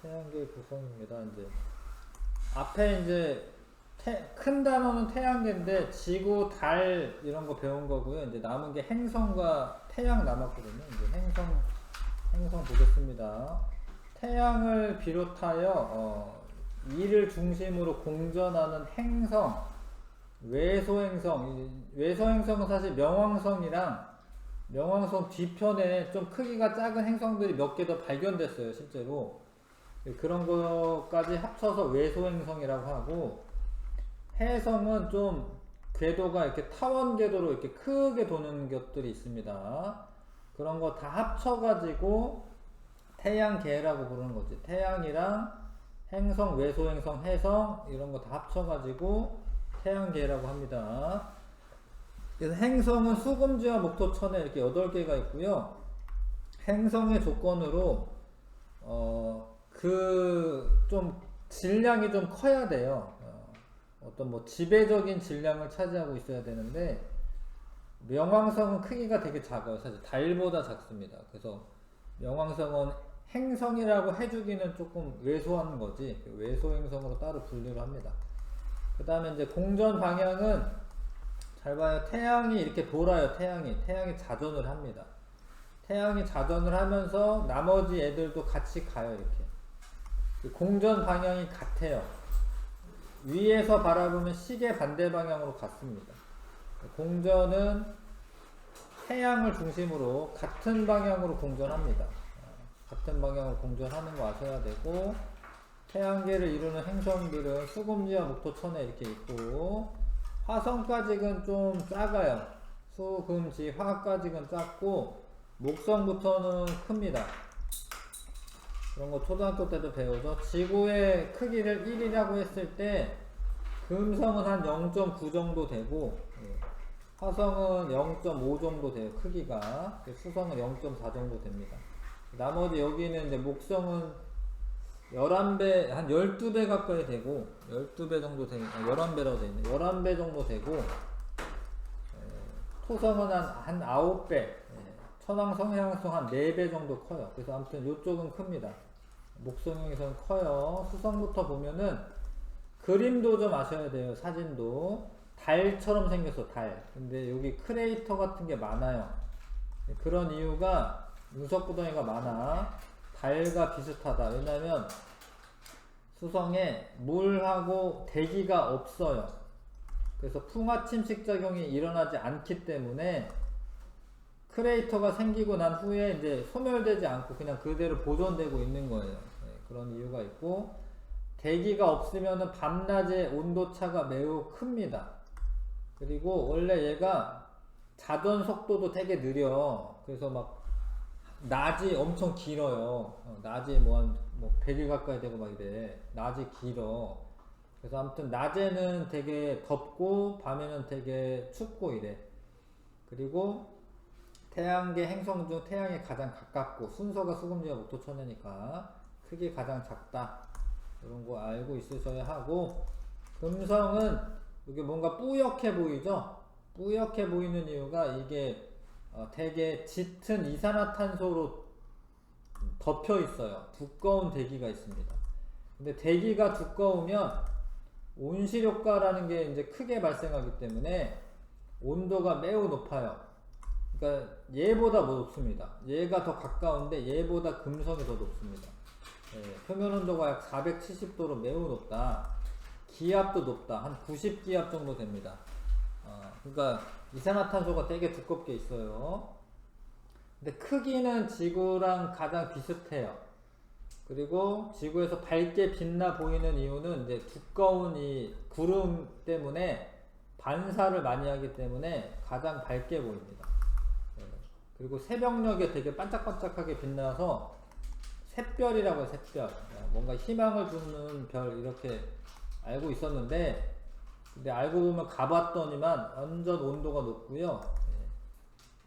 태양계 구성입니다. 이제 앞에 이제 큰 단어는 태양계인데 지구, 달 이런 거 배운 거고요. 이제 남은 게 행성과 태양 남았거든요. 이제 행성 보겠습니다. 태양을 비롯하여 이를 중심으로 공전하는 행성, 외소행성. 외소행성은 사실 명왕성 뒤편에 좀 크기가 작은 행성들이 몇 개 더 발견됐어요, 실제로. 그런 것까지 합쳐서 외소행성이라고 하고, 해성은 좀 궤도가 이렇게 타원 궤도로 이렇게 크게 도는 것들이 있습니다. 그런 거 다 합쳐가지고 태양계라고 부르는 거지. 태양이랑 행성, 외소행성, 해성 이런 거 다 합쳐가지고 태양계라고 합니다. 그래서 행성은 수금지와 목토천에 이렇게 8개가 있고요. 행성의 조건으로 좀 질량이 좀 커야 돼요. 어떤 뭐 지배적인 질량을 차지하고 있어야 되는데, 명왕성은 크기가 되게 작아요. 사실 달보다 작습니다. 그래서 명왕성은 행성이라고 해주기는 조금 왜소한 거지, 왜소행성으로 따로 분류를 합니다. 그 다음에 이제 공전 방향은 잘 봐요. 태양이 이렇게 돌아요. 태양이 자전을 합니다. 태양이 자전을 하면서 나머지 애들도 같이 가요. 이렇게 공전 방향이 같아요. 위에서 바라보면 시계 반대 방향으로 갔습니다. 공전은 태양을 중심으로 같은 방향으로 공전합니다. 같은 방향으로 공전하는 거 아셔야 되고, 태양계를 이루는 행성들은 수금지와 목토천에 이렇게 있고, 화성까지는 좀 작아요. 수금지 화까지는 작고, 목성부터는 큽니다. 그런 거 초등학교 때도 배우죠. 지구의 크기를 1이라고 했을 때 금성은 한 0.9 정도 되고, 화성은 0.5 정도 돼요. 크기가. 수성은 0.4 정도 됩니다. 나머지 여기는 이제 목성은 11배, 한 12배 가까이 되고, 12배 정도 되고, 11배라고 되어 있네. 11배 정도 되고, 토성은 한 9배, 천왕성, 해왕성 한 4배 정도 커요. 그래서 아무튼 이쪽은 큽니다. 목성에서는 커요. 수성부터 보면은 그림도 좀 아셔야 돼요. 사진도. 달처럼 생겼어, 달. 근데 여기 크레이터 같은 게 많아요. 그런 이유가 운석구덩이가 많아. 달과 비슷하다. 왜냐면 수성에 물하고 대기가 없어요. 그래서 풍화침식 작용이 일어나지 않기 때문에 크레이터가 생기고 난 후에 이제 소멸되지 않고 그냥 그대로 보존되고 있는 거예요. 그런 이유가 있고, 대기가 없으면 밤낮의 온도차가 매우 큽니다. 그리고 원래 얘가 자전 속도도 되게 느려. 그래서 막 낮이 엄청 길어요. 낮이 한 100일 가까이 되고 막 이래. 낮이 길어. 그래서 아무튼 낮에는 되게 덥고 밤에는 되게 춥고 이래. 그리고 태양계 행성 중 태양에 가장 가깝고, 순서가 수금지와 목토천이니까 크게 가장 작다. 이런 거 알고 있으셔야 하고, 금성은 이게 뭔가 뿌옇게 보이죠? 뿌옇게 보이는 이유가 이게 되게 짙은 이산화탄소로 덮여 있어요. 두꺼운 대기가 있습니다. 근데 대기가 두꺼우면 온실효과라는 게 이제 크게 발생하기 때문에 온도가 매우 높아요. 그러니까 얘보다 높습니다. 얘가 더 가까운데 얘보다 금성이 더 높습니다. 표면 온도가 약 470도로 매우 높다. 기압도 높다. 한 90기압 정도 됩니다. 그러니까 이산화탄소가 되게 두껍게 있어요. 근데 크기는 지구랑 가장 비슷해요. 그리고 지구에서 밝게 빛나 보이는 이유는 이제 두꺼운 이 구름 때문에 반사를 많이 하기 때문에 가장 밝게 보입니다. 그리고 새벽녘에 되게 반짝반짝하게 빛나서 샛별이라고 해요. 샛별. 뭔가 희망을 주는 별 이렇게 알고 있었는데, 근데 알고 보면 가봤더니만 완전 온도가 높고요.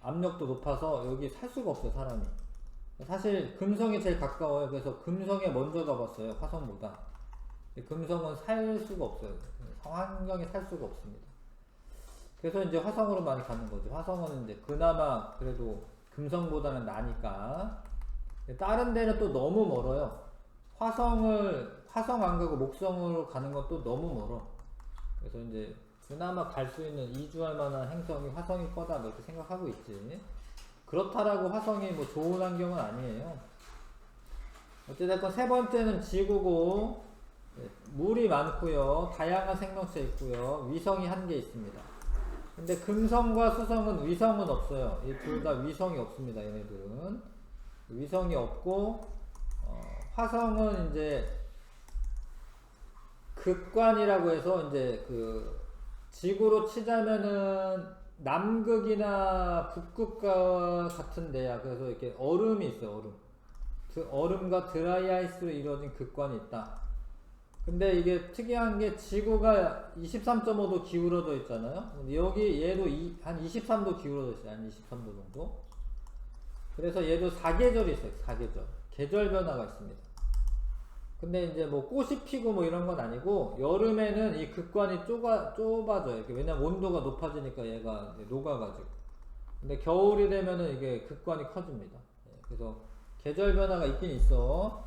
압력도 높아서 여기 살 수가 없어요, 사람이. 사실 금성이 제일 가까워요. 그래서 금성에 먼저 가봤어요, 화성보다. 금성은 살 수가 없어요. 환경에 살 수가 없습니다. 그래서 이제 화성으로 많이 가는 거죠. 화성은 이제 그나마 그래도 금성보다는 나니까. 다른 데는 또 너무 멀어요. 화성 안 가고 목성으로 가는 것도 너무 멀어. 그래서 이제 그나마 갈 수 있는 이주할 만한 행성이 화성일 거다 뭐 이렇게 생각하고 있지. 그렇다라고 화성이 뭐 좋은 환경은 아니에요. 어찌됐건 세 번째는 지구고, 물이 많고요, 다양한 생명체 있고요, 위성이 한 개 있습니다. 근데 금성과 수성은 위성은 없어요. 이 둘 다 위성이 없습니다. 얘네들은 위성이 없고, 화성은 이제 극관이라고 해서 이제 그 지구로 치자면은 남극이나 북극과 같은 데야. 그래서 이렇게 얼음이 있어요. 얼음. 그 얼음과 드라이 아이스로 이루어진 극관이 있다. 근데 이게 특이한 게 지구가 23.5도 기울어져 있잖아요. 여기 얘도 한 23도 기울어져 있어요. 한 23도 정도. 그래서 얘도 사계절이 있어요. 사계절. 계절 변화가 있습니다. 근데 이제 뭐 꽃이 피고 뭐 이런 건 아니고, 여름에는 이 극관이 좁아져요. 왜냐면 온도가 높아지니까 얘가 녹아가지고. 근데 겨울이 되면은 이게 극관이 커집니다. 그래서 계절 변화가 있긴 있어.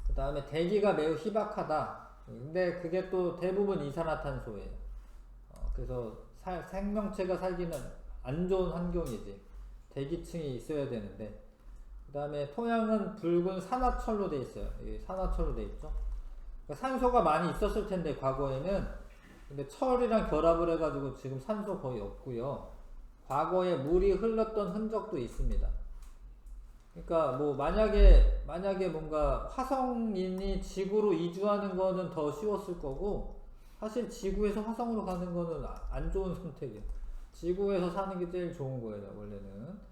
그 다음에 대기가 매우 희박하다. 근데 그게 또 대부분 이산화탄소예요. 그래서 생명체가 살기는 안 좋은 환경이지. 대기층이 있어야 되는데. 그 다음에 토양은 붉은 산화철로 돼 있어요. 산화철로 돼 있죠. 그러니까 산소가 많이 있었을 텐데 과거에는. 근데 철이랑 결합을 해가지고 지금 산소 거의 없고요. 과거에 물이 흘렀던 흔적도 있습니다. 그러니까 뭐 만약에 뭔가 화성인이 지구로 이주하는 거는 더 쉬웠을 거고, 사실 지구에서 화성으로 가는 거는 안 좋은 선택이에요. 지구에서 사는 게 제일 좋은 거예요, 원래는.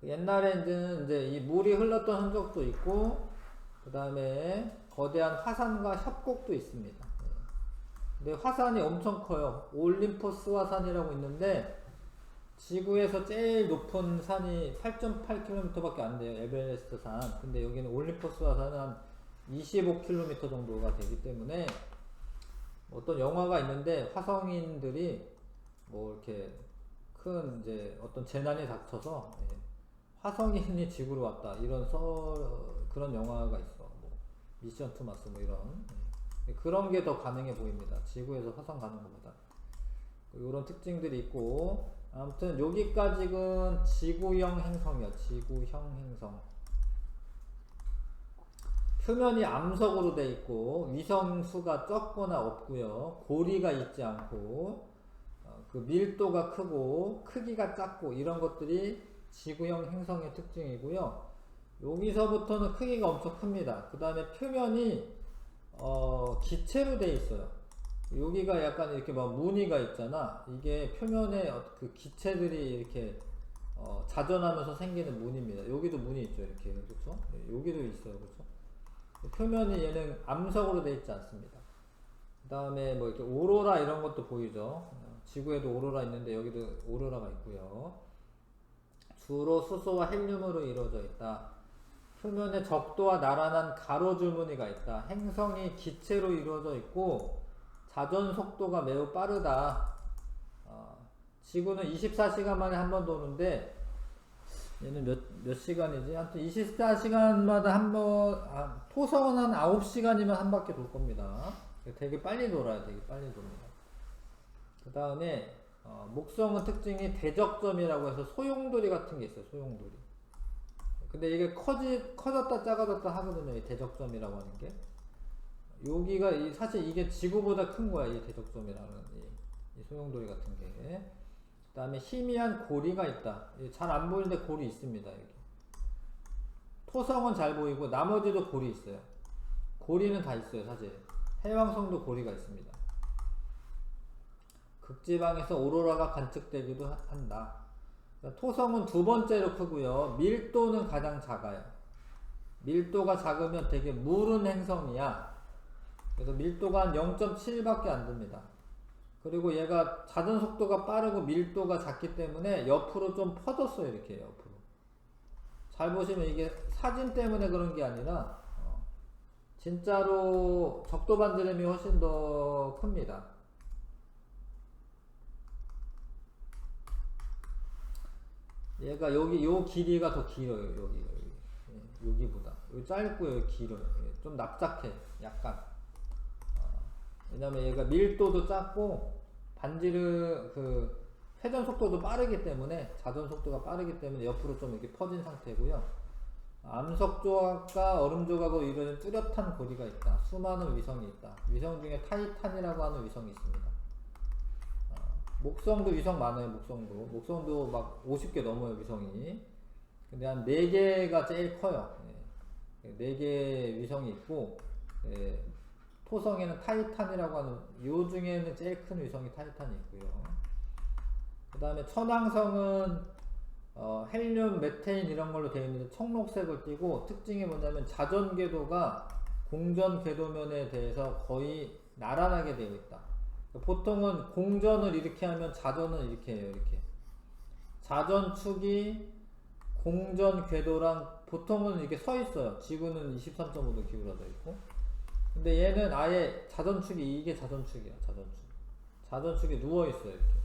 옛날에는 이제 이 물이 흘렀던 흔적도 있고, 그 다음에 거대한 화산과 협곡도 있습니다. 근데 화산이 엄청 커요. 올림포스 화산이라고 있는데, 지구에서 제일 높은 산이 8.8km 밖에 안 돼요. 에베레스트 산. 근데 여기는 올림포스 화산은 한 25km 정도가 되기 때문에, 어떤 영화가 있는데 화성인들이 뭐 이렇게 큰 이제 어떤 재난이 닥쳐서 화성인이 지구로 왔다 이런 그런 영화가 있어. 뭐 미션 투 마스 뭐 이런. 그런 게 더 가능해 보입니다. 지구에서 화성 가는 것보다. 이런 특징들이 있고, 아무튼 여기까지는 지구형 행성이야. 지구형 행성. 표면이 암석으로 돼 있고, 위성수가 적거나 없고요, 고리가 있지 않고, 그 밀도가 크고 크기가 작고 이런 것들이 지구형 행성의 특징이고요. 여기서부터는 크기가 엄청 큽니다. 그 다음에 표면이 기체로 돼 있어요. 여기가 약간 이렇게 막 무늬가 있잖아. 이게 표면에 그 기체들이 이렇게 자전하면서 생기는 무늬입니다. 여기도 무늬 있죠. 이렇게. 그렇죠? 여기도 있어요. 그렇죠? 표면이 얘는 암석으로 되어 있지 않습니다. 그 다음에 뭐 이렇게 오로라 이런 것도 보이죠. 지구에도 오로라 있는데 여기도 오로라가 있고요. 주로 수소와 헬륨으로 이루어져 있다. 표면에 적도와 나란한 가로줄무늬가 있다. 행성이 기체로 이루어져 있고 자전 속도가 매우 빠르다. 지구는 24시간 만에 한 번 도는데 얘는 몇 시간이지? 하여튼 24시간마다 한 번, 토성은 한 9시간이면 한 바퀴 돌 겁니다. 되게 빨리 돌아요. 되게 빨리 돕니다. 그 다음에 목성은 특징이 대적점이라고 해서 소용돌이 같은 게 있어요. 소용돌이. 근데 이게 커졌다 작아졌다 하거든요. 이 대적점이라고 하는 게. 여기가 사실 이게 지구보다 큰 거야. 이 대적점이라는 이 소용돌이 같은 게. 그 다음에 희미한 고리가 있다. 잘 안 보이는데 골이 있습니다. 여기. 토성은 잘 보이고 나머지도 골이 있어요. 고리는 다 있어요. 사실 해왕성도 고리가 있습니다. 극지방에서 오로라가 관측되기도 한다. 토성은 두 번째로 크고요. 밀도는 가장 작아요. 밀도가 작으면 되게 무른 행성이야. 그래서 밀도가 한 0.7밖에 안 됩니다. 그리고 얘가 자전 속도가 빠르고 밀도가 작기 때문에 옆으로 좀 퍼졌어요. 이렇게 옆으로. 잘 보시면 이게 사진 때문에 그런 게 아니라 진짜로 적도 반지름이 훨씬 더 큽니다. 얘가 여기 요 길이가 더 길어요. 여기보다. 여기 짧고 여기 길어요. 좀 납작해. 약간. 왜냐면 얘가 밀도도 작고 반지르 그 회전 속도도 빠르기 때문에 자전 속도가 빠르기 때문에 옆으로 좀 이렇게 퍼진 상태고요. 암석 조각과 얼음 조각으로 이루어진 뚜렷한 고리가 있다. 수많은 위성이 있다. 위성 중에 타이탄이라고 하는 위성이 있습니다. 목성도 위성 많아요. 목성도 막 50개 넘어요. 위성이. 근데 한 4개가 제일 커요. 4개 위성이 있고, 토성에는 타이탄이라고 하는, 요 중에는 제일 큰 위성이 타이탄이 있고요. 그 다음에 천왕성은 헬륨, 메테인 이런 걸로 되어 있는데 청록색을 띠고, 특징이 뭐냐면 자전 궤도가 공전 궤도면에 대해서 거의 나란하게 되어 있다. 보통은 공전을 이렇게 하면 자전은 이렇게 해요. 이렇게 자전축이 공전 궤도랑 보통은 이렇게 서 있어요. 지구는 23.5도 기울어져 있고, 근데 얘는 아예 자전축이, 이게 자전축이야. 자전축이 누워 있어요. 이렇게.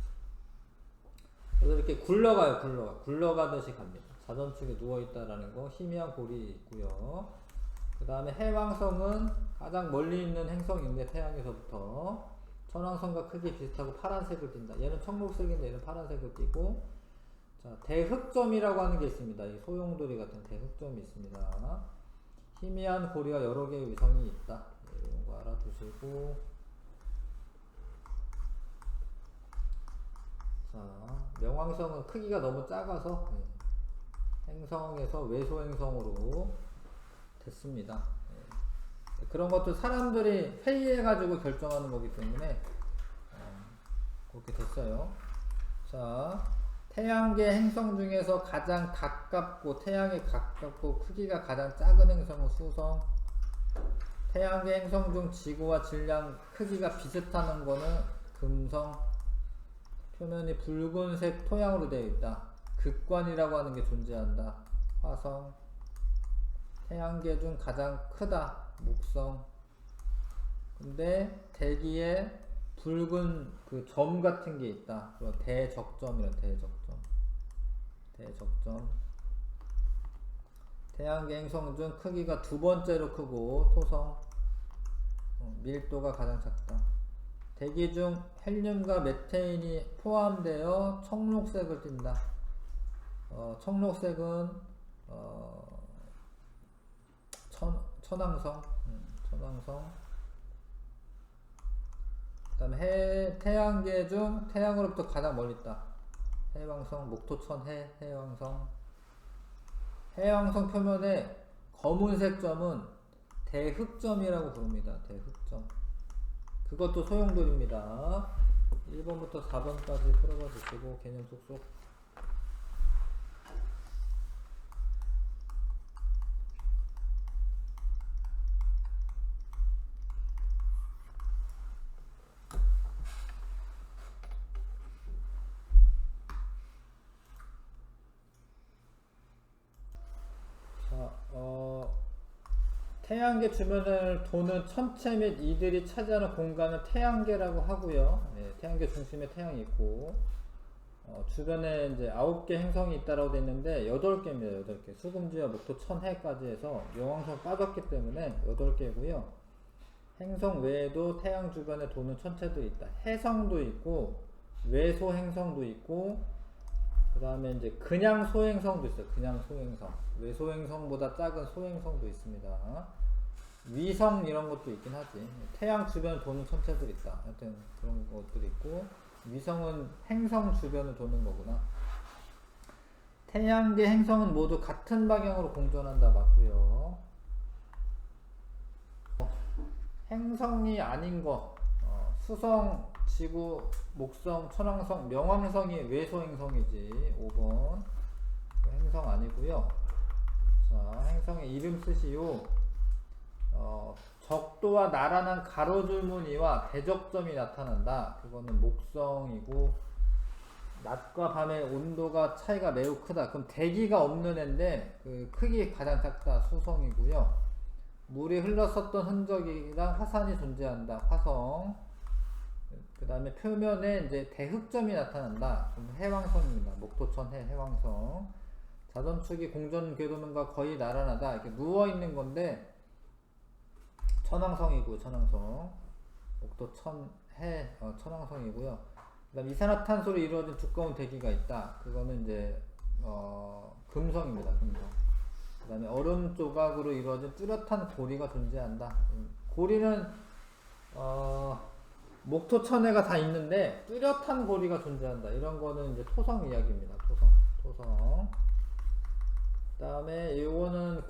그래서 이렇게 굴러가듯이 갑니다. 자전축에 누워 있다라는 거, 희미한 골이 있고요. 그 다음에 해왕성은 가장 멀리 있는 행성인데 태양에서부터 천왕성과 크기 비슷하고 파란색을 띈다. 얘는 청록색인데 얘는 파란색을 띠고, 자, 대흑점이라고 하는 게 있습니다. 이 소용돌이 같은 대흑점이 있습니다. 희미한 고리와 여러 개의 위성이 있다. 이런 거 알아두시고, 자, 명왕성은 크기가 너무 작아서 행성에서 외소행성으로 됐습니다. 그런 것도 사람들이 회의해가지고 결정하는 거기 때문에 그렇게 됐어요. 자, 태양계 행성 중에서 가장 가깝고 태양에 가깝고 크기가 가장 작은 행성은 수성. 태양계 행성 중 지구와 질량 크기가 비슷한 거는 금성. 표면이 붉은색 토양으로 되어 있다. 극관이라고 하는 게 존재한다. 화성. 태양계 중 가장 크다. 목성. 근데 대기에 붉은 그 점 같은 게 있다. 대적점이란 대적점. 태양계 행성 중 크기가 두 번째로 크고 토성. 밀도가 가장 작다. 대기 중 헬륨과 메테인이 포함되어 청록색을 띈다. 청록색은 천왕성. 그 다음에 태양계 중 태양으로부터 가장 멀리 있다. 해왕성, 목토천 해왕성. 해왕성 표면에 검은색 점은 대흑점이라고 부릅니다. 대흑점. 그것도 소용돌입니다. 1번부터 4번까지 풀어봐 주시고 개념 쏙쏙. 태양계 주변을 도는 천체 및 이들이 차지하는 공간을 태양계라고 하고요. 태양계 중심에 태양이 있고, 주변에 이제 9개 행성이 있다라고 되어 있는데 8개입니다. 8개. 수금지와 목토 천해까지 해서 용왕성 빠졌기 때문에 8개고요. 행성 외에도 태양 주변에 도는 천체들이 있다. 해성도 있고 외소 행성도 있고, 그 다음에 이제 그냥 소행성도 있어요. 그냥 소행성. 외소행성보다 작은 소행성도 있습니다. 위성 이런 것도 있긴 하지. 태양 주변을 도는 천체들이 있다. 하여튼 그런 것들이 있고, 위성은 행성 주변을 도는 거구나. 태양계 행성은 모두 같은 방향으로 공전한다. 맞고요. 행성이 아닌 거, 수성, 지구, 목성, 천왕성, 명왕성이 외소행성이지. 5번 행성 아니고요. 자, 행성의 이름 쓰시오. 적도와 나란한 가로줄 무늬와 대적점이 나타난다. 그거는 목성이고, 낮과 밤의 온도가 차이가 매우 크다. 그럼 대기가 없는 애인데 그 크기 가장 작다. 수성이고요. 물이 흘렀었던 흔적이랑 화산이 존재한다. 화성. 그 다음에 표면에 이제 대흑점이 나타난다. 그럼 해왕성입니다. 목토천 해왕성. 자전축이 공전 궤도면과 거의 나란하다. 이렇게 누워 있는 건데 천왕성이고 천왕성. 목토 천왕성이고요. 그다음 이산화탄소로 이루어진 두꺼운 대기가 있다. 그거는 이제 금성입니다. 금성. 그다음에 얼음 조각으로 이루어진 뚜렷한 고리가 존재한다. 고리는 목토천해가 다 있는데 뚜렷한 고리가 존재한다. 이런 거는 이제 토성 이야기입니다. 토성. 그다음에 이거는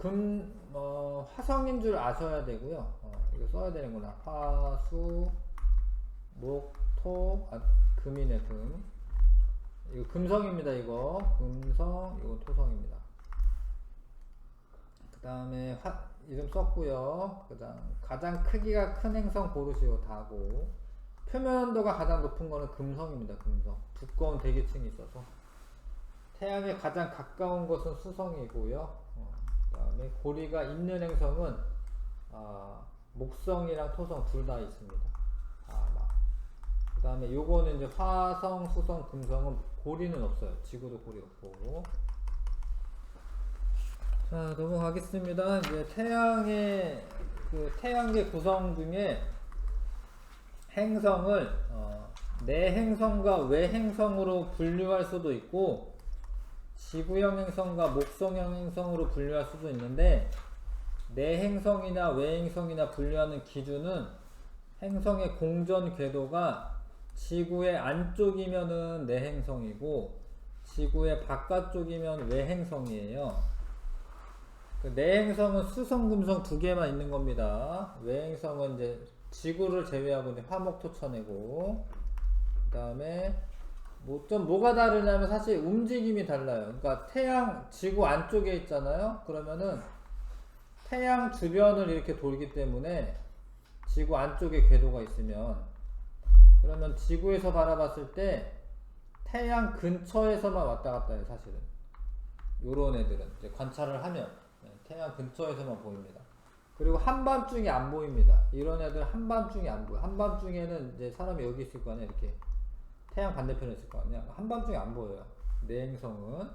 화성인 줄 아셔야 되고요. 이거 써야 되는구나. 화수 목토 금이네. 금. 이거 금성입니다. 이거 금성, 이거 토성입니다. 그 다음에 이름 썼고요. 그다음 가장 크기가 큰 행성 고르시오. 다고. 표면 온도가 가장 높은 거는 금성입니다. 금성. 두꺼운 대기층이 있어서. 태양에 가장 가까운 것은 수성이고요. 그 다음에 고리가 있는 행성은 목성이랑 토성 둘 다 있습니다. 그 다음에 요거는 이제 화성, 수성, 금성은 고리는 없어요. 지구도 고리 없고. 자, 넘어가겠습니다. 이제 태양계 구성 중에 행성을 내행성과 외행성으로 분류할 수도 있고, 지구형 행성과 목성형 행성으로 분류할 수도 있는데, 내행성이나 외행성이나 분류하는 기준은 행성의 공전 궤도가 지구의 안쪽이면은 내행성이고 지구의 바깥쪽이면 외행성이에요. 그 내행성은 수성, 금성 두 개만 있는 겁니다. 외행성은 이제 지구를 제외하고 이제 화목토천이고, 그 다음에 뭐가 다르냐면 사실 움직임이 달라요. 그러니까 지구 안쪽에 있잖아요. 그러면은 태양 주변을 이렇게 돌기 때문에 지구 안쪽에 궤도가 있으면, 그러면 지구에서 바라봤을 때 태양 근처에서만 왔다 갔다 해요. 사실은 요런 애들은 이제 관찰을 하면 태양 근처에서만 보입니다. 그리고 한밤중에 안 보입니다. 이런 애들 한밤중에 안 보여. 한밤중에는 이제 사람이 여기 있을 거 아니야. 이렇게 태양 반대편에 있을 거 아니야. 한밤중에 안 보여요. 내행성은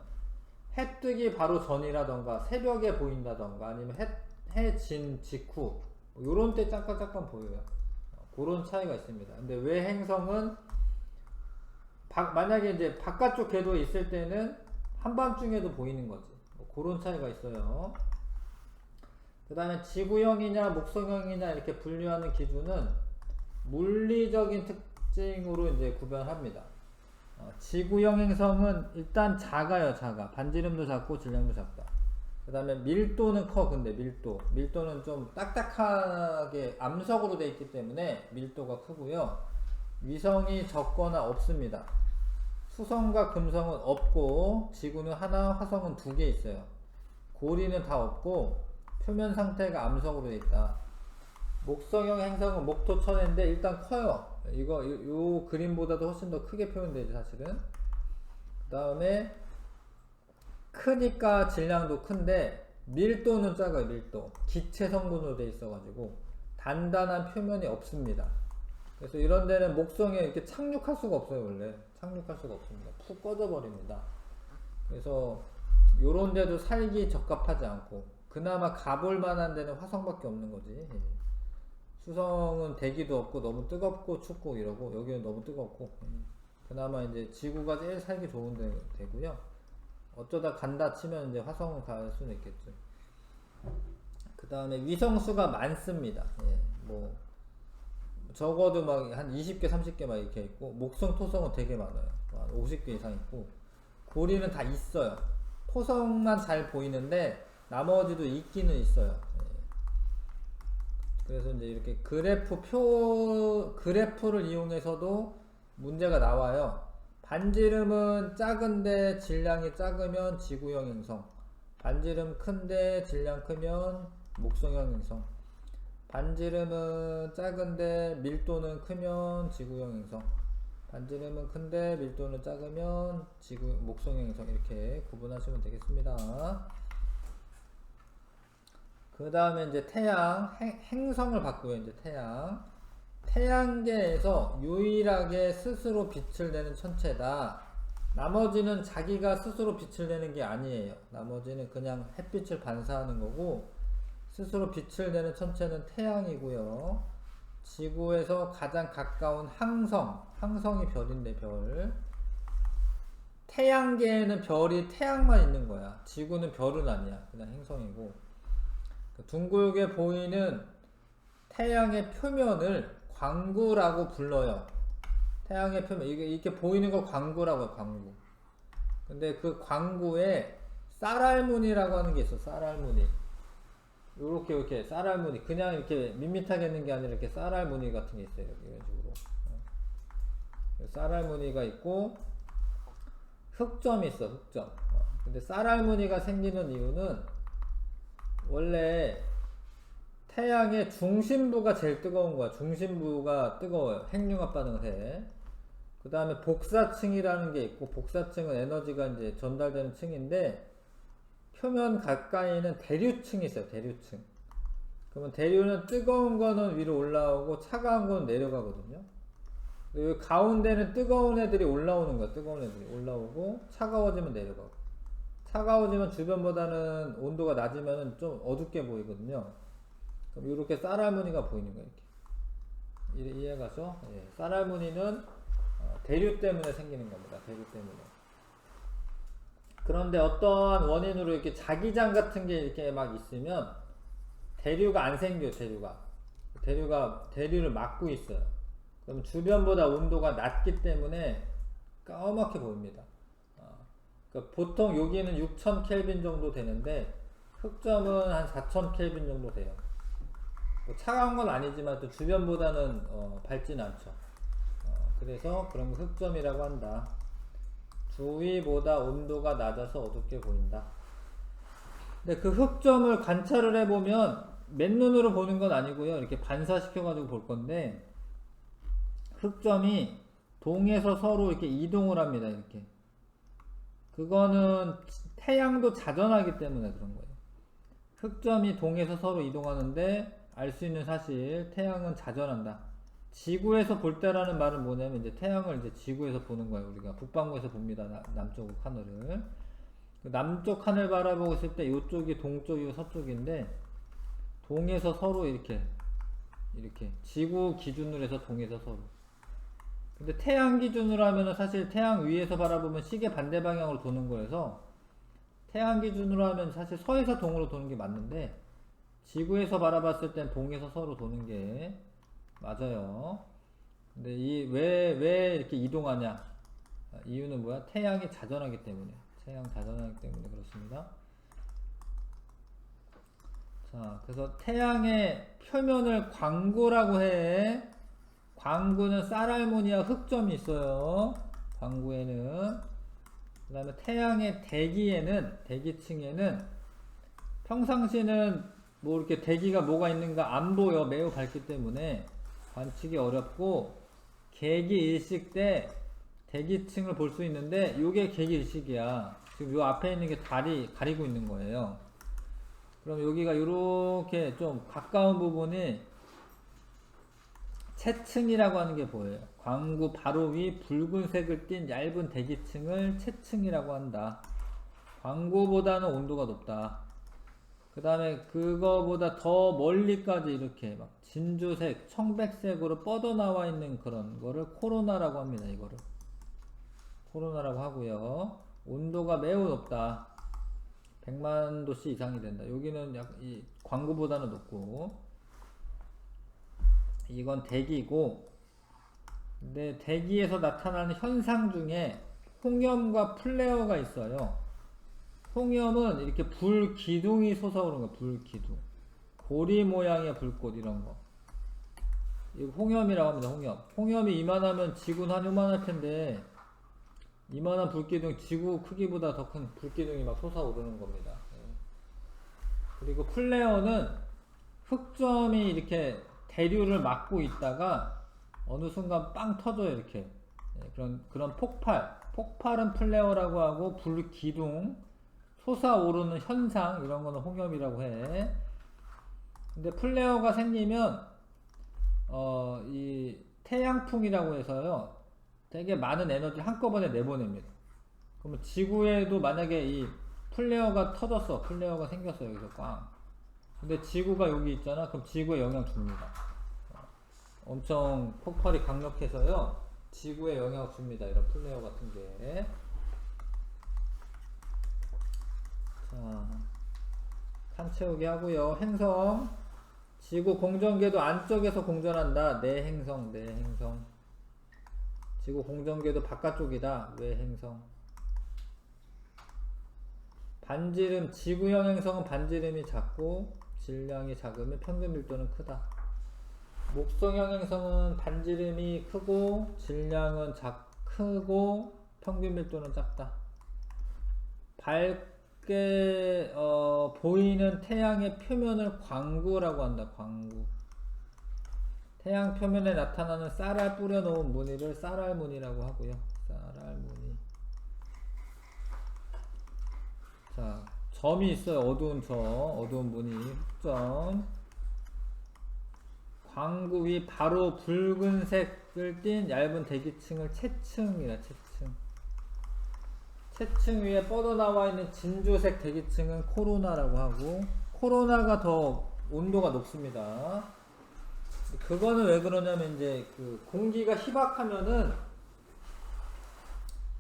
해 뜨기 바로 전이라던가 새벽에 보인다던가 아니면 해 진 직후 요런 때 잠깐 보여요. 그런 차이가 있습니다. 근데 외행성은 만약에 이제 바깥쪽 궤도에 있을 때는 한밤중에도 보이는 거지. 그런 차이가 있어요. 그 다음에 지구형이냐 목성형이냐 이렇게 분류하는 기준은 물리적인 특징으로 이제 구별합니다. 지구형 행성은 일단 작아요. 작아. 반지름도 작고 질량도 작다. 그 다음에 밀도는 커. 근데 밀도는 좀 딱딱하게 암석으로 되어 있기 때문에 밀도가 크고요. 위성이 적거나 없습니다. 수성과 금성은 없고 지구는 하나, 화성은 2개 있어요. 고리는 다 없고 표면 상태가 암석으로 되어 있다. 목성형 행성은 목토천해인데 일단 커요. 요 그림보다도 훨씬 더 크게 표현되지 사실은. 그 다음에 크니까 질량도 큰데 밀도는 작아요. 밀도 기체 성분으로 되어 있어가지고 단단한 표면이 없습니다. 그래서 이런 데는 목성에 이렇게 착륙할 수가 없어요. 원래 착륙할 수가 없습니다. 푹 꺼져 버립니다. 그래서 요런 데도 살기 적합하지 않고 그나마 가볼 만한 데는 화성밖에 없는 거지. 수성은 대기도 없고 너무 뜨겁고 춥고 이러고, 여기는 너무 뜨겁고, 그나마 이제 지구가 제일 살기 좋은 데고요. 어쩌다 간다 치면 이제 화성은 갈 수는 있겠죠. 그 다음에 위성수가 많습니다. 뭐 적어도 막 한 20개 30개 막 이렇게 있고, 목성 토성은 되게 많아요. 한 50개 이상 있고, 고리는 다 있어요. 토성만 잘 보이는데 나머지도 있기는 있어요. 그래서 이제 이렇게 그래프를 이용해서도 문제가 나와요. 반지름은 작은데 질량이 작으면 지구형 행성, 반지름 큰데 질량 크면 목성형 행성, 반지름은 작은데 밀도는 크면 지구형 행성, 반지름은 큰데 밀도는 작으면 목성형 행성, 이렇게 구분하시면 되겠습니다. 그 다음에 이제 태양, 행성을 봤고요. 이제 태양계에서 유일하게 스스로 빛을 내는 천체다. 나머지는 자기가 스스로 빛을 내는 게 아니에요. 나머지는 그냥 햇빛을 반사하는 거고, 스스로 빛을 내는 천체는 태양이고요. 지구에서 가장 가까운 항성이 별인데, 별. 태양계에는 별이 태양만 있는 거야. 지구는 별은 아니야. 그냥 행성이고. 둥글게 보이는 태양의 표면을 광구라고 불러요. 태양의 표면, 이렇게 보이는 걸 광구라고 해요, 광구. 근데 그 광구에 쌀알무늬라고 하는 게 있어, 쌀알무늬. 요렇게, 이렇게, 쌀알무늬. 그냥 이렇게 밋밋하게 있는 게 아니라 이렇게 쌀알무늬 같은 게 있어요, 이런 식으로. 쌀알무늬가 있고, 흑점이 있어, 흑점. 근데 쌀알무늬가 생기는 이유는 원래 태양의 중심부가 제일 뜨거운 거야. 중심부가 뜨거워요. 핵융합 반응을 해. 그 다음에 복사층이라는 게 있고, 복사층은 에너지가 이제 전달되는 층인데, 표면 가까이는 대류층이 있어요. 대류층. 그러면 대류는 뜨거운 거는 위로 올라오고 차가운 거는 내려가거든요. 여기 가운데는 뜨거운 애들이 올라오는 거야. 뜨거운 애들이 올라오고 차가워지면 내려가고, 차가워지면 주변보다는 온도가 낮으면 좀 어둡게 보이거든요. 그럼 이렇게 쌀알무늬가 보이는 거예요. 이렇게 이해가죠? 예. 쌀알무늬는 대류 때문에 생기는 겁니다. 대류 때문에. 그런데 어떠한 원인으로 이렇게 자기장 같은 게 이렇게 막 있으면 대류가 안 생겨요. 대류를 막고 있어요. 그럼 주변보다 온도가 낮기 때문에 까맣게 보입니다. 그러니까 보통 여기는 6000 켈빈 정도 되는데 흑점은 한 4000 켈빈 정도 돼요. 뭐 차가운 건 아니지만 또 주변보다는 밝진 않죠. 그래서 그런 거 흑점이라고 한다. 주위보다 온도가 낮아서 어둡게 보인다. 근데 그 흑점을 관찰을 해보면 맨눈으로 보는 건 아니고요. 이렇게 반사시켜가지고 볼 건데, 흑점이 동에서 서로 이렇게 이동을 합니다. 이렇게. 그거는 태양도 자전하기 때문에 그런 거예요. 흑점이 동에서 서로 이동하는데 알 수 있는 사실, 태양은 자전한다. 지구에서 볼 때라는 말은 뭐냐면, 이제 태양을 이제 지구에서 보는 거예요. 우리가 북반구에서 봅니다. 남쪽 하늘을. 남쪽 하늘 바라보고 있을 때 이쪽이 동쪽이고 서쪽인데, 동에서 서로 이렇게 지구 기준으로 해서 동에서 서로. 근데 태양 기준으로 하면은 사실 태양 위에서 바라보면 시계 반대 방향으로 도는 거여서, 태양 기준으로 하면 사실 서에서 동으로 도는 게 맞는데, 지구에서 바라봤을 땐 동에서 서로 도는 게 맞아요. 근데 왜 이렇게 이동하냐? 이유는 뭐야? 태양이 자전하기 때문에. 그렇습니다. 자, 그래서 태양의 표면을 광구라고 해. 광구는 쌀알무늬와 흑점이 있어요. 광구에는. 그 다음에 태양의 대기층에는 평상시는 뭐 이렇게 대기가 뭐가 있는가 안 보여. 매우 밝기 때문에 관측이 어렵고, 개기일식 때 대기층을 볼 수 있는데, 요게 개기일식이야. 지금 요 앞에 있는 게 가리고 있는 거예요. 그럼 여기가 요렇게 좀 가까운 부분이 채층이라고 하는 게 보여요. 광구 바로 위 붉은색을 띤 얇은 대기층을 채층이라고 한다. 광구보다는 온도가 높다. 그 다음에 그거보다 더 멀리까지 이렇게 막 진주색, 청백색으로 뻗어나와 있는 그런 거를 코로나라고 합니다. 이거를 코로나라고 하고요. 온도가 매우 높다. 100만 도씨 이상이 된다. 여기는 이 광구보다는 높고, 이건 대기고, 근데 대기에서 나타나는 현상 중에 홍염과 플레어가 있어요. 홍염은 이렇게 불기둥이 솟아오르는 거야. 불기둥. 고리 모양의 불꽃, 이런 거. 이거 홍염이라고 합니다. 홍염이 이만하면 지구는 한 요만할 텐데, 이만한 불기둥, 지구 크기보다 더 큰 불기둥이 막 솟아오르는 겁니다. 그리고 플레어는 흑점이 이렇게 대류를 막고 있다가 어느 순간 빵 터져요. 이렇게. 그런 폭발은 플레어라고 하고, 불기둥, 솟아오르는 현상, 이런 거는 홍염이라고 해. 근데 플레어가 생기면 이 태양풍이라고 해서요, 되게 많은 에너지 한꺼번에 내보냅니다. 그러면 지구에도 만약에 이 플레어가 터졌어. 플레어가 생겼어. 여기서 꽝. 근데 지구가 여기 있잖아. 그럼 지구에 영향 줍니다. 엄청 폭발이 강력해서요. 지구에 영향 줍니다. 이런 플레어 같은 게. 자, 칸 채우기 하고요. 행성. 지구 공전궤도 안쪽에서 공전한다. 내 행성, 내 행성. 지구 공전궤도 바깥쪽이다. 외 행성. 반지름, 지구형 행성은 반지름이 작고 질량이 작으면 평균 밀도는 크다. 목성형 행성은 반지름이 크고 질량은 크고 평균 밀도는 작다. 밝게 보이는 태양의 표면을 광구라고 한다. 광구. 태양 표면에 나타나는 쌀알 뿌려놓은 무늬를 쌀알무늬라고 하고요. 쌀알무늬. 자, 점이 있어요. 어두운 점, 어두운 무늬, 흑점. 광구 위 바로 붉은색을 띤 얇은 대기층을 채층이라. 채층. 채층 위에 뻗어나와 있는 진주색 대기층은 코로나라고 하고, 코로나가 더 온도가 높습니다. 그거는 왜 그러냐면 이제 그 공기가 희박하면은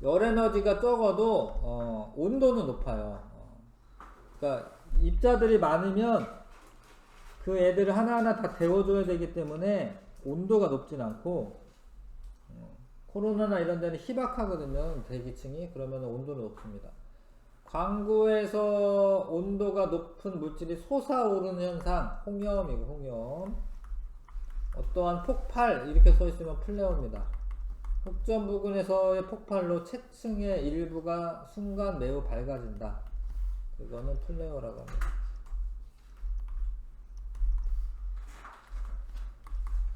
열 에너지가 적어도 온도는 높아요. 그러니까 입자들이 많으면 그 애들을 하나하나 다 데워줘야 되기 때문에 온도가 높진 않고, 코로나나 이런 데는 희박하거든요. 대기층이. 그러면 온도는 높습니다. 광구에서 온도가 높은 물질이 솟아오르는 현상, 홍염이고 홍염. 어떠한 폭발 이렇게 써있으면 플레어입니다. 흑점 부근에서의 폭발로 채층의 일부가 순간 매우 밝아진다. 그거는 플레어라고 합니다.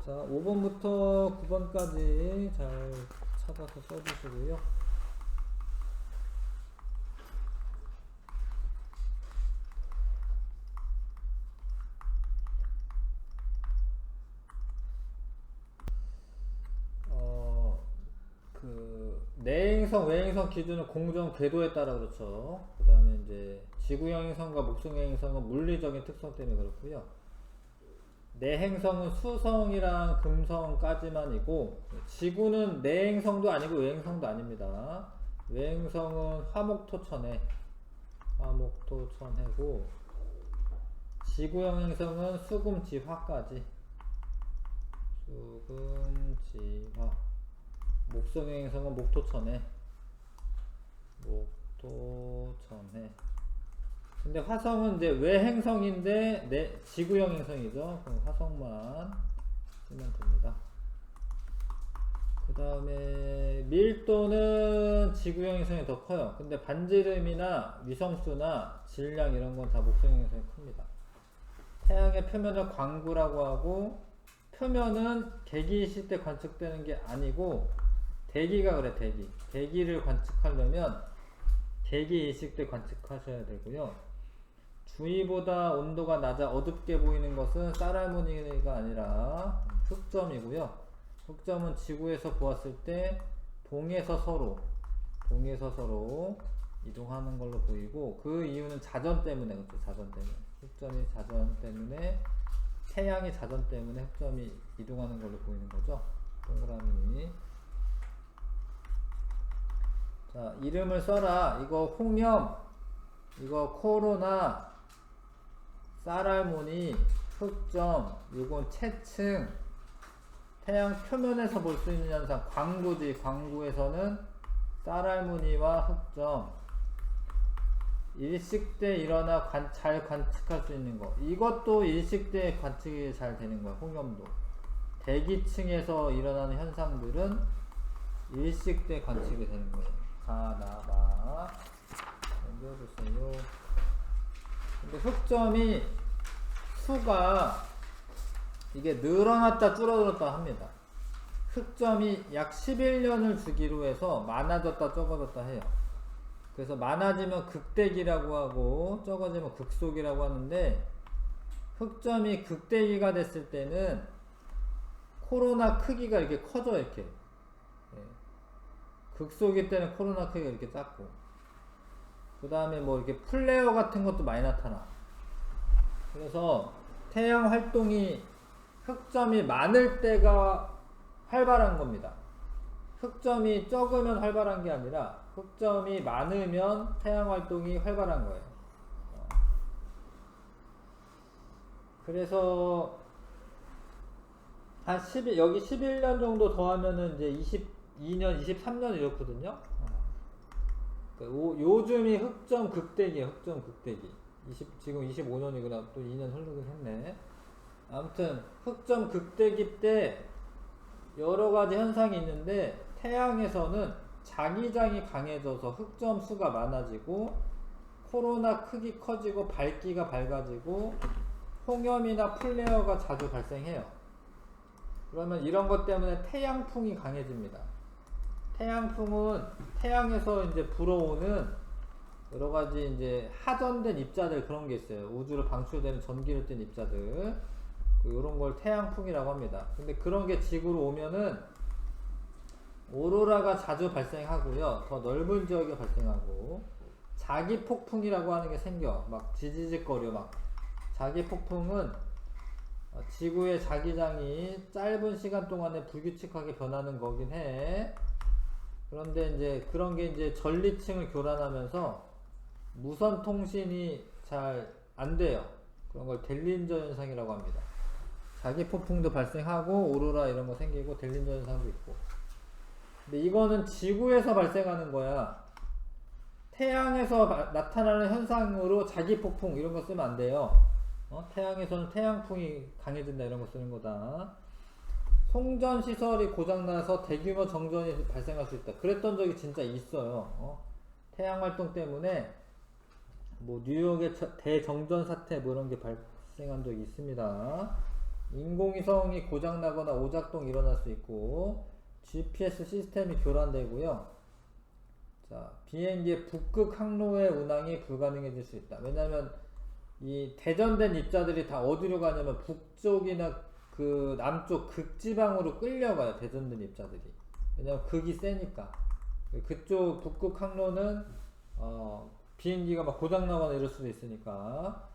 자, 5번부터 9번까지 잘 찾아서 써주시고요. 내행성, 외행성 기준은 공전 궤도에 따라 그렇죠. 그 다음에 이제 지구형 행성과 목성형 행성은 물리적인 특성 때문에 그렇고요. 내행성은 수성이랑 금성까지만이고, 지구는 내행성도 아니고 외행성도 아닙니다. 외행성은 화목토천해, 화목토천해고, 지구형 행성은 수금지화까지, 수금지화. 목성형 행성은 목토천해, 목토천해. 근데 화성은 이제 외행성인데 지구형 행성이죠. 그럼 화성만 쓰면 됩니다. 그 다음에 밀도는 지구형 행성이 더 커요. 근데 반지름이나 위성수나 질량 이런 건 다 목성형 행성이 큽니다. 태양의 표면을 광구라고 하고, 표면은 대기 있을 때 관측되는 게 아니고 대기가 그래. 대기를 관측하려면 대기 이식 때 관측하셔야 되고요. 주위보다 온도가 낮아 어둡게 보이는 것은 쌀알무늬가 아니라 흑점이고요. 흑점은 지구에서 보았을 때 동에서 서로 이동하는 걸로 보이고, 그 이유는 자전 때문에 그렇죠. 자전 때문에. 흑점이 자전 때문에, 태양이 자전 때문에 흑점이 이동하는 걸로 보이는 거죠. 동그라미. 자, 이름을 써라. 이거 홍염, 이거 코로나, 쌀알무늬, 흑점, 이건 채층. 태양 표면에서 볼 수 있는 현상, 광구지. 광구에서는 쌀알무늬와 흑점. 일식 때 일어나 잘 관측할 수 있는 거. 이것도 일식 때 관측이 잘 되는 거야. 홍염도. 대기층에서 일어나는 현상들은 일식 때 관측이 되는 거예요. 가나마 넘겨주세요. 근데 흑점이 수가 이게 늘어났다 줄어들었다 합니다. 흑점이 약 11년을 주기로 해서 많아졌다 적어졌다 해요. 그래서 많아지면 극대기라고 하고 적어지면 극속이라고 하는데, 흑점이 극대기가 됐을 때는 코로나 크기가 이렇게 커져. 이렇게. 극속일 때는 코로나 크기가 이렇게 작고, 그 다음에 뭐 이렇게 플레어 같은 것도 많이 나타나. 그래서 태양 활동이 흑점이 많을 때가 활발한 겁니다. 흑점이 적으면 활발한 게 아니라 흑점이 많으면 태양 활동이 활발한 거예요. 그래서 한 11, 여기 11년 정도 더하면은 이제 22년, 23년 이렇거든요. 요즘이 흑점 극대기예요. 흑점 극대기. 지금 25년이구나. 또 2년 흐르긴 했네. 아무튼 흑점 극대기 때 여러 가지 현상이 있는데 태양에서는 자기장이 강해져서 흑점 수가 많아지고 코로나 크기 커지고 밝기가 밝아지고 홍염이나 플레어가 자주 발생해요. 그러면 이런 것 때문에 태양풍이 강해집니다. 태양풍은 태양에서 이제 불어오는 여러 가지 이제 하전된 입자들 그런 게 있어요. 우주로 방출되는 전기를 띤 입자들. 요런 걸 태양풍이라고 합니다. 근데 그런 게 지구로 오면은 오로라가 자주 발생하고요. 더 넓은 지역에 발생하고 자기 폭풍이라고 하는 게 생겨. 막 지지직거려 막. 자기 폭풍은 지구의 자기장이 짧은 시간 동안에 불규칙하게 변하는 거긴 해. 그런데 이제 그런 게 이제 전리층을 교란하면서 무선 통신이 잘 안 돼요. 그런 걸 델린저 현상이라고 합니다. 자기 폭풍도 발생하고 오로라 이런 거 생기고 델린저 현상도 있고. 근데 이거는 지구에서 발생하는 거야. 태양에서 나타나는 현상으로 자기 폭풍 이런 거 쓰면 안 돼요. 태양에서는 태양풍이 강해진다 이런 거 쓰는 거다. 송전 시설이 고장나서 대규모 정전이 발생할 수 있다. 그랬던 적이 진짜 있어요. 태양 활동 때문에 뭐 뉴욕의 대정전 사태 뭐 이런 게 발생한 적이 있습니다. 인공위성이 고장나거나 오작동 일어날 수 있고 GPS 시스템이 교란되고요. 자, 비행기의 북극 항로의 운항이 불가능해질 수 있다. 왜냐하면 이 대전된 입자들이 다 어디로 가냐면 북쪽이나 그 남쪽 극지방으로 끌려가요. 대전된 입자들이. 왜냐면 극이 세니까. 그쪽 북극 항로는 비행기가 막 고장나거나 이럴 수도 있으니까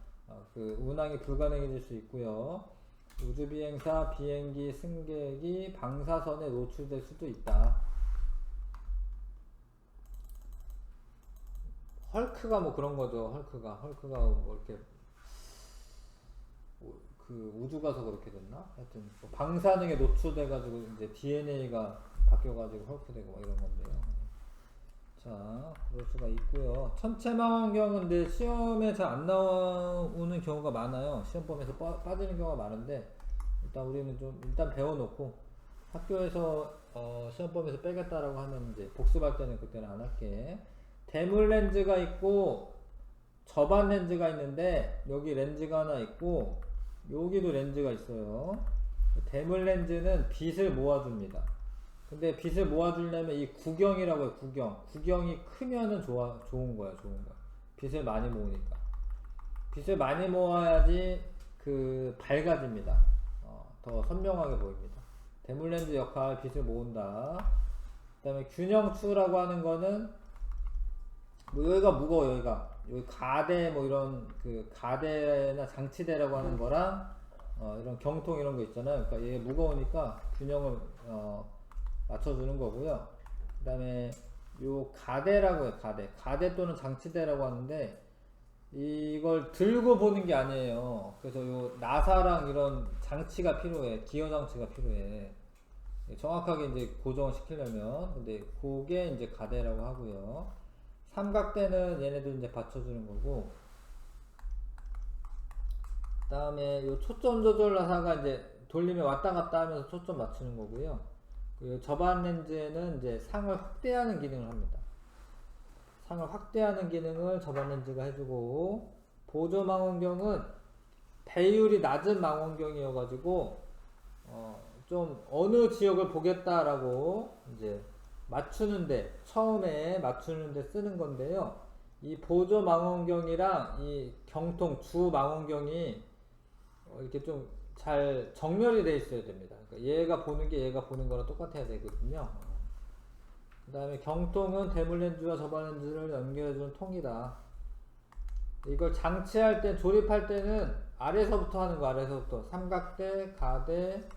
그 운항이 불가능해질 수 있고요. 우주비행사 비행기 승객이 방사선에 노출될 수도 있다. 헐크가 뭐 그런 거죠. 헐크가 뭐 이렇게 그 우주 가서 그렇게 됐나? 하여튼 뭐 방사능에 노출돼가지고 이제 DNA가 바뀌어가지고 헐크 되고 뭐 이런 건데요. 자, 그럴 수가 있고요. 천체망원경은 근데 시험에 잘 안 나오는 경우가 많아요. 시험범에서 빠지는 경우가 많은데 일단 우리는 좀 일단 배워놓고 학교에서 시험범에서 빼겠다라고 하면 이제 복습할 때는 그때는 안 할게. 대물 렌즈가 있고 저반 렌즈가 있는데 여기 렌즈가 하나 있고 여기도 렌즈가 있어요. 대물 렌즈는 빛을 모아줍니다. 근데 빛을 모아주려면 이 구경이라고 해요. 구경이 크면은 좋은 거야. 빛을 많이 모으니까. 빛을 많이 모아야지 그 밝아집니다. 더 선명하게 보입니다. 대물 렌즈 역할 빛을 모은다. 그 다음에 균형추라고 하는 거는 뭐 여기가 무거워. 여기 가대 뭐 이런 그 가대나 장치대라고 하는 거랑 이런 경통 이런 거 있잖아요. 그러니까 얘 무거우니까 균형을 맞춰주는 거고요. 그 다음에 요 가대라고 해요. 가대 또는 장치대라고 하는데 이걸 들고 보는 게 아니에요. 그래서 요 나사랑 이런 장치가 필요해. 기어 장치가 필요해. 정확하게 이제 고정을 시키려면. 근데 그게 이제 가대라고 하고요. 삼각대는 얘네들 이제 받쳐주는 거고. 그 다음에 요 초점 조절 나사가 이제 돌리면 왔다 갔다 하면서 초점 맞추는 거고요. 그 저반 렌즈에는 이제 상을 확대하는 기능을 합니다. 상을 확대하는 기능을 저반 렌즈가 해주고, 보조 망원경은 배율이 낮은 망원경이어가지고 좀 어느 지역을 보겠다라고 이제 맞추는데 처음에 맞추는데 쓰는 건데요. 이 보조 망원경이랑 이 경통 주 망원경이 이렇게 좀 잘 정렬이 돼 있어야 됩니다. 그러니까 얘가 보는 게 얘가 보는 거랑 똑같아야 되거든요. 그 다음에 경통은 대물 렌즈와 저반 렌즈를 연결해주는 통이다. 이걸 장치할 때, 조립할 때는 아래서부터 하는 거, 아래서부터. 삼각대, 가대,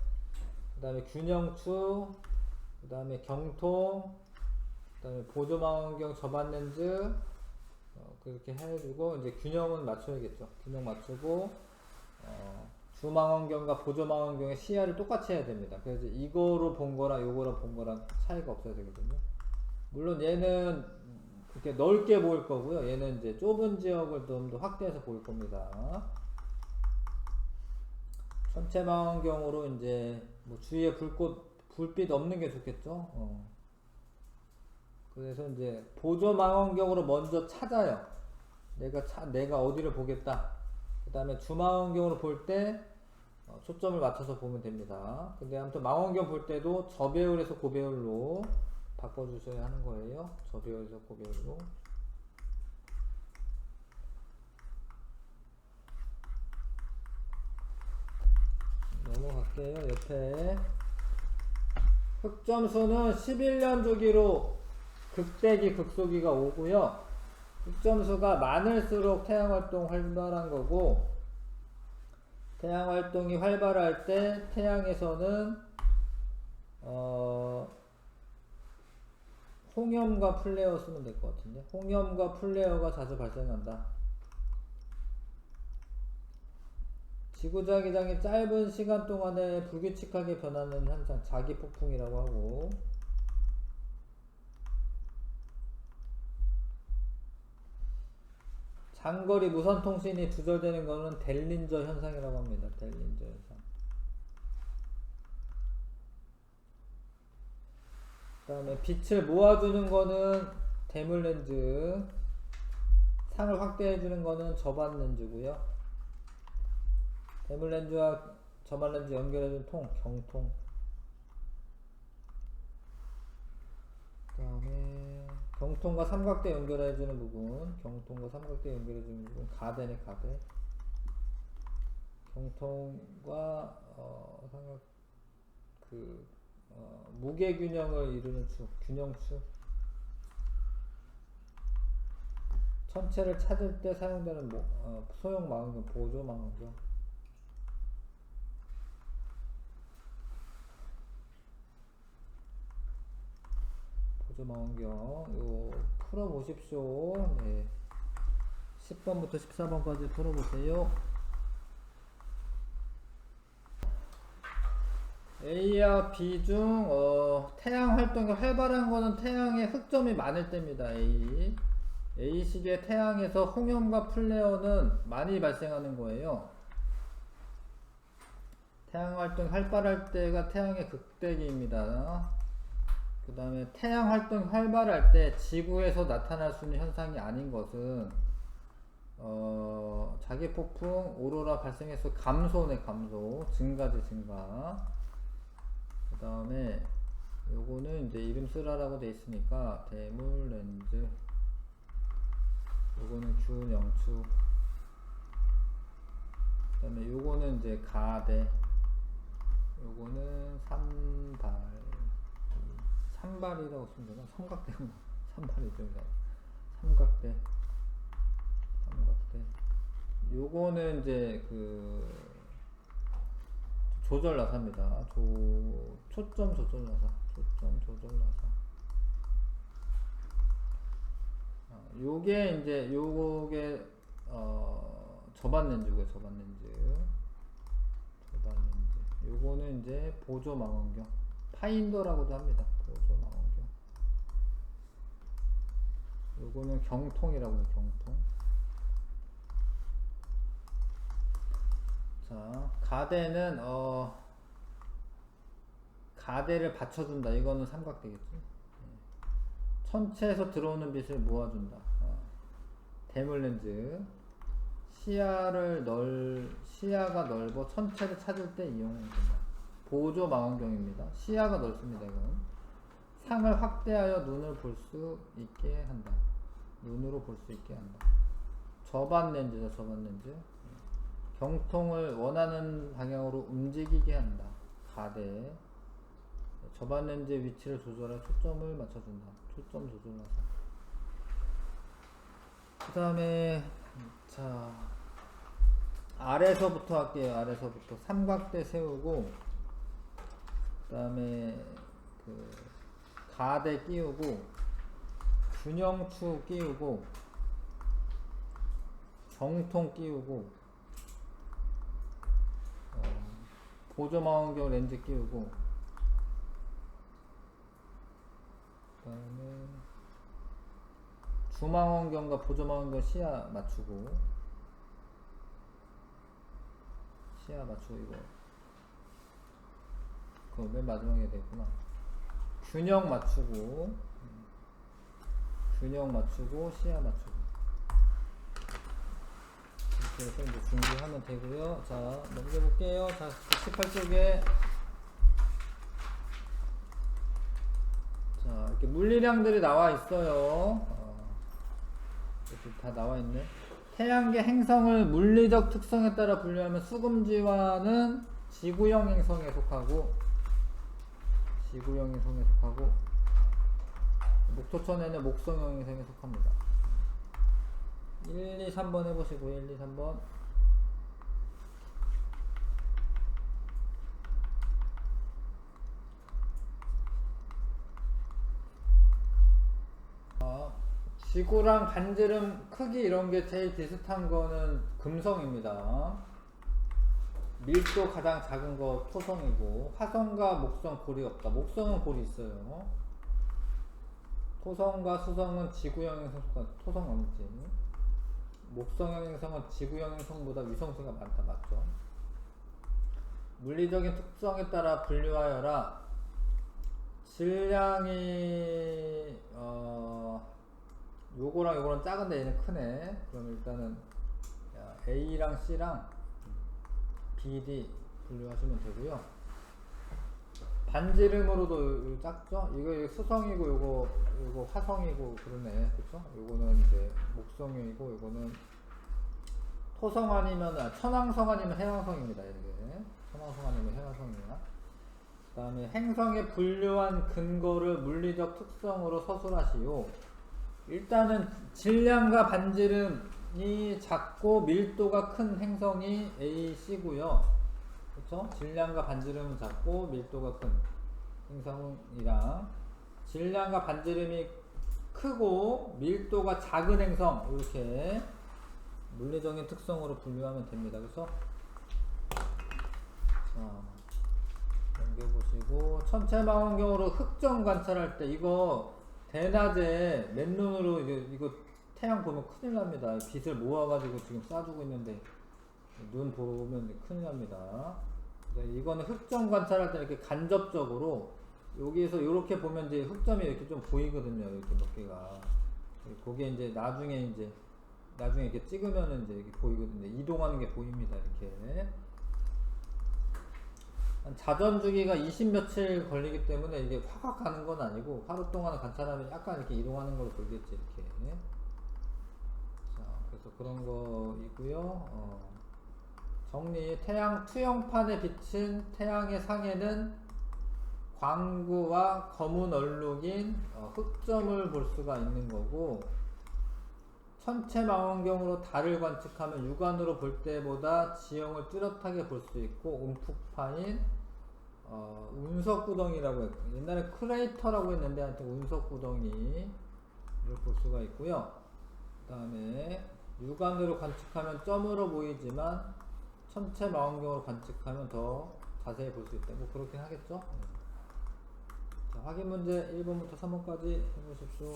그 다음에 균형추, 그 다음에 경통, 그 다음에 보조망원경, 저반 렌즈, 그렇게 해주고, 이제 균형은 맞춰야겠죠. 균형 맞추고, 주망원경과 보조망원경의 시야를 똑같이 해야 됩니다. 그래서 이거로 본 거랑 요거로 본 거랑 차이가 없어야 되거든요. 물론 얘는 이렇게 넓게 보일 거고요. 얘는 이제 좁은 지역을 좀 더 확대해서 보일 겁니다. 전체 망원경으로 이제 뭐 주위에 불빛 없는 게 좋겠죠. 그래서 이제 보조 망원경으로 먼저 찾아요. 내가 어디를 보겠다. 그 다음에 주망원경으로 볼 때 초점을 맞춰서 보면 됩니다. 근데 아무튼 망원경 볼 때도 저배율에서 고배율로 바꿔주셔야 하는 거예요. 저배율에서 고배율로. 넘어갈게요. 옆에 흑점수는 11년 주기로 극대기 극소기가 오고요. 흑점수가 많을수록 태양활동 활발한 거고, 태양활동이 활발할 때 태양에서는 홍염과 플레어 쓰면 될 것 같은데, 홍염과 플레어가 자주 발생한다. 지구자기장이 짧은 시간 동안에 불규칙하게 변하는 현상, 자기폭풍이라고 하고, 장거리 무선통신이 두절되는 것은 델린저 현상이라고 합니다. 델린저 현상. 그 다음에 빛을 모아주는 거는 대물 렌즈, 상을 확대해주는 거는 저반 렌즈고요. 대물 렌즈와 저반 렌즈 연결해주는 통, 경통. 그 다음에 경통과 삼각대 연결해주는 부분, 경통과 삼각대 연결해주는 부분, 가대네, 가대. 경통과 삼각 무게 균형을 이루는 축, 균형축. 천체를 찾을 때 사용되는 소형 망원경, 보조 망원경. 보조 망원경, 요 풀어보십시오. 네. 10번부터 14번까지 풀어보세요. A와 B 중 태양 활동이 활발한 거는 태양에 흑점이 많을 때입니다. A식의 태양에서 홍염과 플레어는 많이 발생하는 거예요. 태양 활동이 활발할 때가 태양의 극대기입니다. 그 다음에 태양 활동이 활발할 때 지구에서 나타날 수 있는 현상이 아닌 것은 자기폭풍, 오로라 발생해서 감소네, 감소. 증가지, 증가. 그 다음에 요거는 이제 이름 쓰라라고 돼 있으니까 대물 렌즈, 요거는 균형추, 그 다음에 요거는 이제 가대, 요거는 삼발이라고 쓰면 되나? 삼각대, 삼발이죠. 삼각대. 요거는 이제 조절 나사입니다. 초점 조절 나사. 요게 이제 요게 저반 렌즈고요. 저반 렌즈. 요거는 이제 보조 망원경. 파인더라고도 합니다. 보조 망원경. 요거는 경통이라고 해요. 경통. 자, 가대는 가대를 받쳐준다. 이거는 삼각대겠죠. 천체에서 들어오는 빛을 모아준다. 대물 렌즈. 시야가 넓어 천체를 찾을 때 이용합니다. 보조 망원경입니다. 시야가 넓습니다. 이건 상을 확대하여 눈을 볼 수 있게 한다. 눈으로 볼 수 있게 한다. 저반 렌즈죠. 저반 렌즈. 경통을 원하는 방향으로 움직이게 한다. 가대. 접안 렌즈의 위치를 조절해 초점을 맞춰준다. 초점 조절해서. 그 다음에 자 아래서부터 할게요. 아래서부터 삼각대 세우고, 그 다음에 그 가대 끼우고, 균형추 끼우고, 정통 끼우고, 보조망원경 렌즈 끼우고, 그 다음에 주망원경과 보조망원경 시야 맞추고, 이거 그거 맨 마지막에 되구나. 균형 맞추고 시야 맞추고, 이렇게 해서 이제 준비하면 되고요. 자, 넘겨볼게요. 자, 98쪽에 자, 이렇게 물리량들이 나와 있어요. 이렇게 다 나와 있네. 태양계 행성을 물리적 특성에 따라 분류하면 수금지화는 지구형 행성에 속하고, 목토천에는 목성형 행성에 속합니다. 1, 2, 3번 해보시고, 1, 2, 3번. 지구랑 반지름 크기 이런 게 제일 비슷한 거는 금성입니다. 밀도 가장 작은 거 토성이고, 화성과 목성 골이 없다. 목성은 골이 있어요. 토성과 수성은 지구형 행성 속한, 토성 없지. 목성형 행성은 지구형 행성보다 위성수가 많다. 맞죠? 물리적인 특성에 따라 분류하여라. 질량이 요거랑 요거랑 작은데 얘는 크네. 그럼 일단은 A랑 C랑 B, D 분류하시면 되고요. 반지름으로도 작죠? 이거 수성이고 요거 화성이고 그러네. 그쵸? 요거는 이제 목성이고 요거는 토성 아니면 천왕성 아니면 해왕성입니다. 이게 천왕성 아니면 해왕성이야. 그 다음에 행성에 분류한 근거를 물리적 특성으로 서술하시오. 일단은 질량과 반지름이 작고 밀도가 큰 행성이 A, C고요. 그쵸? 질량과 반지름은 작고 밀도가 큰 행성이랑, 질량과 반지름이 크고 밀도가 작은 행성, 이렇게 물리적인 특성으로 분류하면 됩니다. 그래서 넘겨보시고, 천체망원경으로 흑점 관찰할 때 이거 대낮에 맨눈으로 이거 태양 보면 큰일 납니다. 빛을 모아가지고 지금 쏴주고 있는데 눈 보면 큰일 납니다. 이거는 흑점 관찰할 때 이렇게 간접적으로 여기에서 이렇게 보면 이제 흑점이 이렇게 좀 보이거든요. 이렇게 몇 개가. 그게 이제 나중에 이렇게 찍으면은 이제 이렇게 보이거든요. 이동하는 게 보입니다. 이렇게. 자전 주기가 20 며칠 걸리기 때문에 이게 확확 가는 건 아니고, 하루 동안 관찰하면 약간 이렇게 이동하는 걸로 보이겠지, 이렇게. 자, 그래서 그런 거이고요. 정리. 태양 투영판에 비친 태양의 상에는 광구와 검은 얼룩인 흑점을 볼 수가 있는 거고, 천체망원경으로 달을 관측하면 육안으로 볼 때보다 지형을 뚜렷하게 볼 수 있고, 움푹 파인 운석구덩이라고 했고, 옛날에 크레이터라고 했는데 하여튼 운석구덩이를 볼 수가 있고요. 그 다음에 육안으로 관측하면 점으로 보이지만 천체망원경으로 관측하면 더 자세히 볼 수 있다. 뭐 그렇긴 하겠죠. 자, 확인 문제 1번부터 3번까지 해보십시오.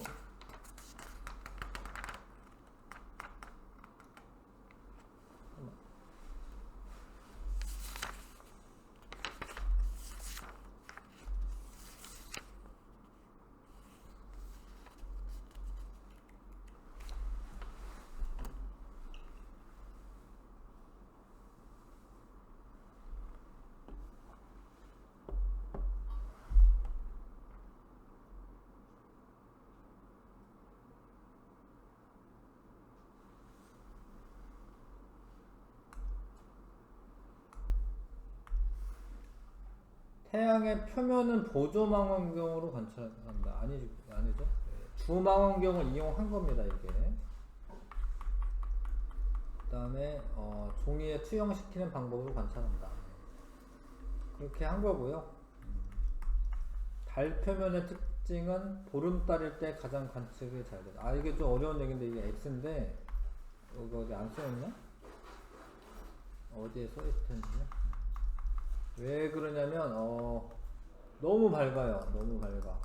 태양의 표면은 보조망원경으로 관찰한다. 아니죠. 주망원경을 이용한 겁니다, 이게. 그 다음에, 종이에 투영시키는 방법으로 관찰한다. 그렇게 한 거고요. 달 표면의 특징은 보름달일 때 가장 관측이 잘 된다. 이게 좀 어려운 얘기인데, 이게 X인데, 이거 어디 안 써있나? 어디에 써있을 텐데요. 왜 그러냐면, 너무 밝아요. 너무 밝아.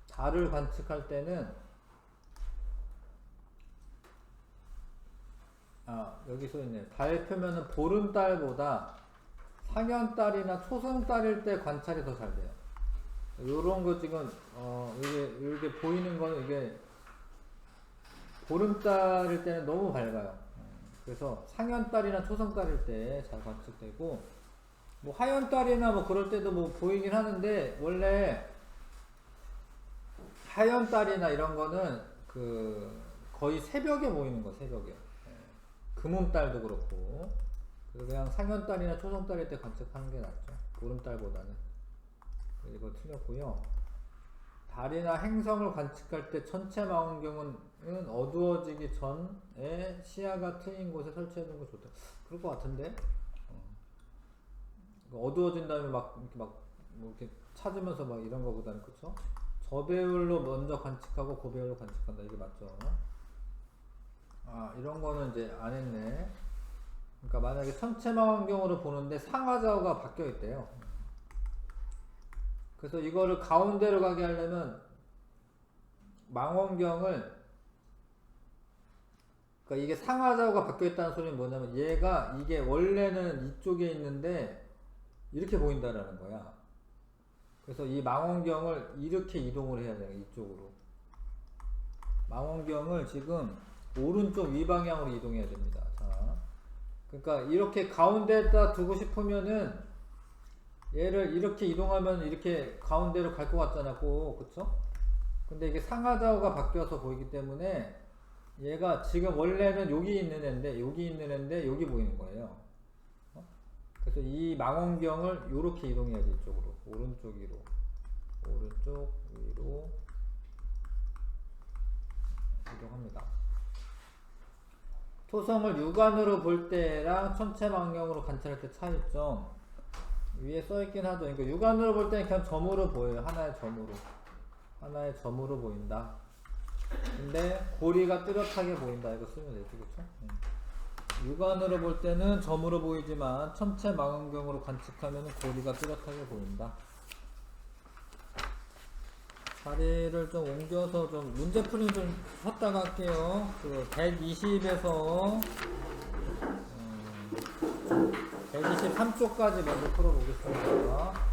달을 관측할 때는, 여기 써있네. 달 표면은 보름달보다 상현달이나 초승달일 때 관찰이 더 잘 돼요. 요런 거 지금, 이게 보이는 거는 이게 보름달일 때는 너무 밝아요. 그래서 상현달이나 초승달일 때 잘 관측되고, 뭐 하현달이나 뭐 그럴 때도 뭐 보이긴 하는데, 원래 하현달이나 이런 거는 거의 새벽에 보이는 거, 새벽에. 금음달도 그렇고. 그래서 그냥 상현달이나 초승달일 때 관측하는 게 낫죠. 보름달보다는. 이거 틀렸고요. 달이나 행성을 관측할 때 천체 망원경은 어두워지기 전에 시야가 트인 곳에 설치해두는 거 좋다. 그럴 것 같은데? 어두워진 다음에 뭐 이렇게 찾으면서 막 이런 거보다는, 그쵸? 저 배율로 먼저 관측하고 그 배율로 관측한다. 이게 맞죠? 이런 거는 이제 안 했네. 그러니까 만약에 천체 망원경으로 보는데 상하좌우가 바뀌어 있대요. 그래서 이거를 가운데로 가게 하려면 망원경을, 그러니까 이게 상하좌우가 바뀌어 있다는 소리는 뭐냐면 이게 원래는 이쪽에 있는데 이렇게 보인다라는 거야. 그래서 이 망원경을 이렇게 이동을 해야 돼요. 이쪽으로. 망원경을 지금 오른쪽 위방향으로 이동해야 됩니다. 자, 그러니까 이렇게 가운데에다 두고 싶으면은 얘를 이렇게 이동하면 이렇게 가운데로 갈 것 같잖아, 그쵸? 근데 이게 상하좌우가 바뀌어서 보이기 때문에 얘가 지금 원래는 여기 있는 애인데 여기 보이는 거예요. 그래서 이 망원경을 이렇게 이동해야지, 이쪽으로. 오른쪽 위로. 이동합니다. 토성을 육안으로 볼 때랑 천체 망원경으로 관찰할 때 차이점. 위에 써있긴 하죠. 그러니까 육안으로 볼 때는 그냥 점으로 보여요. 하나의 점으로 보인다. 근데 고리가 뚜렷하게 보인다. 이거 쓰면 되지, 그쵸? 육안으로 볼 때는 점으로 보이지만 천체 망원경으로 관측하면 고리가 뚜렷하게 보인다. 자리를 좀 옮겨서 좀 문제풀이 좀 했다가 할게요. 120에서 123쪽까지 먼저 풀어보겠습니다.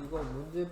이거 문제